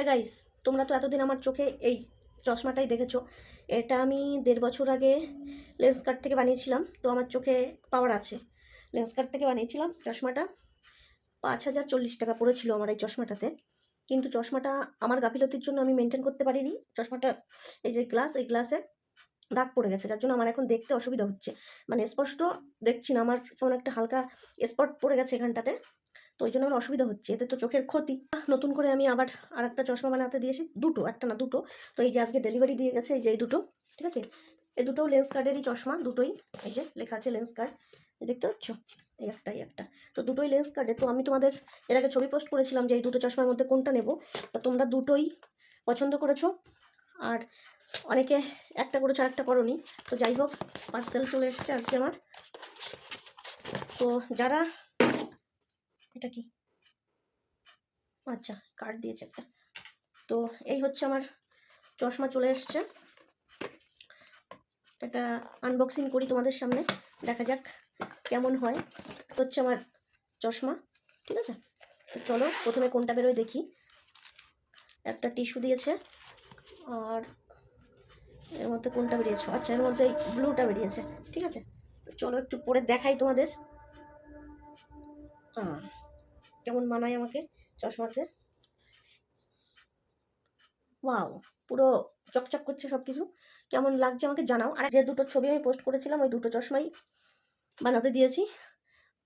Guys, তোমরা তো এতদিন আমার চোখে এই চশমাটাই দেখেছো। এটা আমি 1.5 বছর আগে লেন্সকার্ট থেকে বানিয়েছিলাম। তো আমার চোখে পাওয়ার আছে, লেন্সকার্ট থেকে বানিয়েছিলাম চশমাটা। 5,040 টাকা পড়েছিল আমার এই চশমাটাতে। কিন্তু চশমাটা আমার গাফিলতির জন্য আমি মেনটেন করতে পারিনি। চশমাটা এই যে গ্লাস, এই গ্লাসে দাগ পড়ে গেছে, যার জন্য আমার এখন দেখতে অসুবিধা হচ্ছে। মানে স্পষ্ট দেখছি না, আমার কেমন একটা হালকা স্পট পড়ে গেছে এখানটাতে। তো ওই জন্য আমার অসুবিধা হচ্ছে, এতে তো চোখের ক্ষতি। নতুন করে আমি আবার আরেকটা চশমা বানাতে দিয়েছি, দুটো, একটা না দুটো। তো এই যে আজকে ডেলিভারি দিয়ে গেছে, এই যে এই দুটো, ঠিক আছে। এই দুটোও লেন্স কার্ডেরই চশমা, দুটোই। এই যে লেখা আছে লেন্স কার্ড, দেখতে পাচ্ছ, এই একটা এই একটা। তো দুটোই লেন্স কার্ডে। তো আমি তোমাদের এর আগে ছবি পোস্ট করেছিলাম যে এই দুটো চশমার মধ্যে কোনটা নেব। তো তোমরা দুটোই পছন্দ করেছো, আর অনেকে একটা করেছো আর একটা করোনি। তো যাই হোক, পার্সেল চলে এসছে আজকে আমার। তো যারা, এটা কি, আচ্ছা কার্ড দিয়েছে একটা। তো এই হচ্ছে আমার চশমা চলে এসছে। এটা আনবক্সিং করি তোমাদের সামনে, দেখা যাক কেমন হয়। হচ্ছে আমার চশমা, ঠিক আছে। তো চলো প্রথমে কোনটা বেরোয় দেখি। একটা টিস্যু দিয়েছে, আর এর মধ্যে কোনটা বেরিয়েছে, আচ্ছা এর মধ্যে এই ব্লুটা বেরিয়েছে, ঠিক আছে। তো চলো একটু পরে দেখাই তোমাদের কেমন মানায় আমাকে চশমাতে। ওয়াও, পুরো চকচক করছে সব কিছু। কেমন লাগছে আমাকে জানাও। আর যে দুটো ছবি আমি পোস্ট করেছিলাম ওই দুটো চশমাই বানাতে দিয়েছি।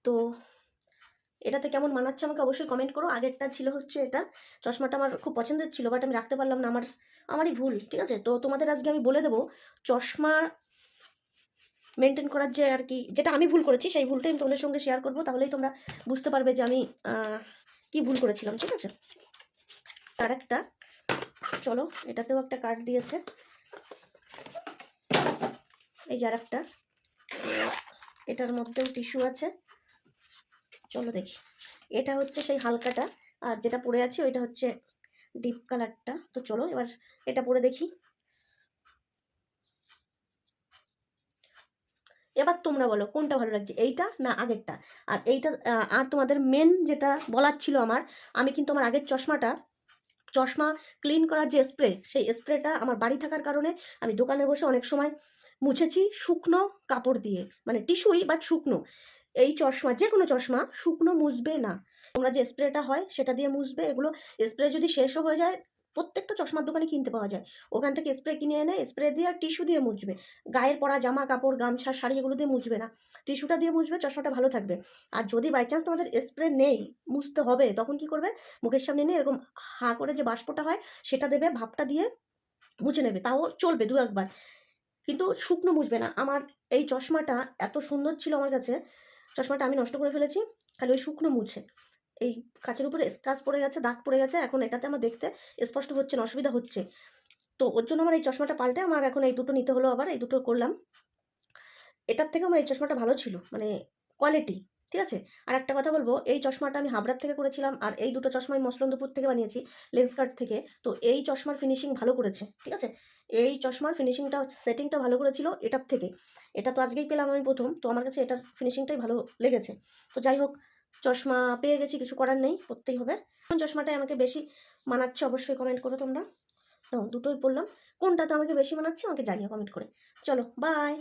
তো এটাতে কেমন মানাচ্ছে আমাকে অবশ্যই কমেন্ট করো। আগেরটা ছিল হচ্ছে এটা, চশমাটা আমার খুব পছন্দের ছিল, বাট আমি রাখতে পারলাম না, আমারই ভুল, ঠিক আছে। তো তোমাদের আজকে আমি বলে দেবো চশমা মেনটেন করার যে আর কি, যেটা আমি ভুল করেছি সেই ভুলটাই আমি তোমাদের সঙ্গে শেয়ার করবো, তাহলেই তোমরা বুঝতে পারবে যে আমি কি ভুল করেছিলাম, ঠিক আছে। আর একটা, চলো এটাতেও একটা কার্ড দিয়েছে, এই যে আর একটা, এটার মধ্যেও টিস্যু আছে। চলো দেখি, এটা হচ্ছে সেই হালকাটা, আর যেটা পড়ে আছে ওইটা হচ্ছে ডিপ কালারটা। তো চলো এবার এটা পরে দেখি। এবার তোমরা বলো কোনটা ভালো লাগছে, এইটা না আগেরটা। আর এইটা, আর তোমাদের মেন যেটা বলার ছিল আমার, আমি কিন্তু আমার আগের চশমা ক্লিন করার যে স্প্রে, সেই স্প্রেটা আমার বাড়ি থাকার কারণে আমি দোকানে বসে অনেক সময় মুছেছি শুকনো কাপড় দিয়ে, মানে টিস্যুই বাট শুকনো। এই চশমা, যে কোনো চশমা শুকনো মুছবে না, তোমরা যে স্প্রেটা হয় সেটা দিয়ে মুছবে। এগুলো স্প্রে যদি শেষও হয়ে যায়, প্রত্যেকটা চশমার দোকানে কিনতে পাওয়া যায়, ওখান থেকে স্প্রে কিনে এনে স্প্রে দিয়ে আর টিস্যু দিয়ে মুছবে। গায়ের পরা জামা কাপড়, গামছা, শাড়ি এগুলো দিয়ে মুছবে না, টিস্যুটা দিয়ে মুছবে, চশমাটা ভালো থাকবে। আর যদি বাই চান্স তোমাদের স্প্রে নেই, মুছতে হবে, তখন কি করবে, মুখের সামনে নিয়ে এরকম হাঁ করে যে বাষ্পটা হয় সেটা দেবে, ভাপটা দিয়ে মুছে নেবে, তাও চলবে দু একবার, কিন্তু শুকনো মুছবে না। আমার এই চশমাটা এত সুন্দর ছিল আমার কাছে, চশমাটা আমি নষ্ট করে ফেলেছি খালি ওই শুকনো মুছে। এই কাচের উপরে স্ক্র্যাচ পড়ে গেছে, দাগ পড়ে গেছে, এখন এটাতে আমার দেখতে স্পষ্ট হচ্ছে না, অসুবিধা হচ্ছে। তো ওর জন্য আমার এই চশমাটা পাল্টে আমার এখন এই দুটো নিতে হলো, আবার এই দুটো করলাম। এটার থেকে আমার এই চশমাটা ভালো ছিল, মানে কোয়ালিটি, ঠিক আছে। আর একটা কথা বলবো, এই চশমাটা আমি হাবড়ার থেকে করেছিলাম, আর এই দুটো চশমা আমি মসলন্দপুর থেকে বানিয়েছি, লেন্সকার্ট থেকে। তো এই চশমার ফিনিশিং ভালো করেছে, ঠিক আছে। এই চশমার ফিনিশিংটা, সেটিংটা ভালো করেছিল এটার থেকে। এটা তো আজকেই পেলাম আমি প্রথম, তো আমার কাছে এটার ফিনিশিংটাই ভালো লেগেছে। তো যাই হোক, চশমা পেয়ে গেছি, কিছু করার নেই, পরতেই হবে। কোন চশমাটাই আমাকে বেশি মানাচ্ছে অবশ্যই কমেন্ট করো তোমরা। দুটোই পড়লাম, কোনটাতে আমাকে বেশি মানাচ্ছে আমাকে জানিও কমেন্ট করে। চলো বাই।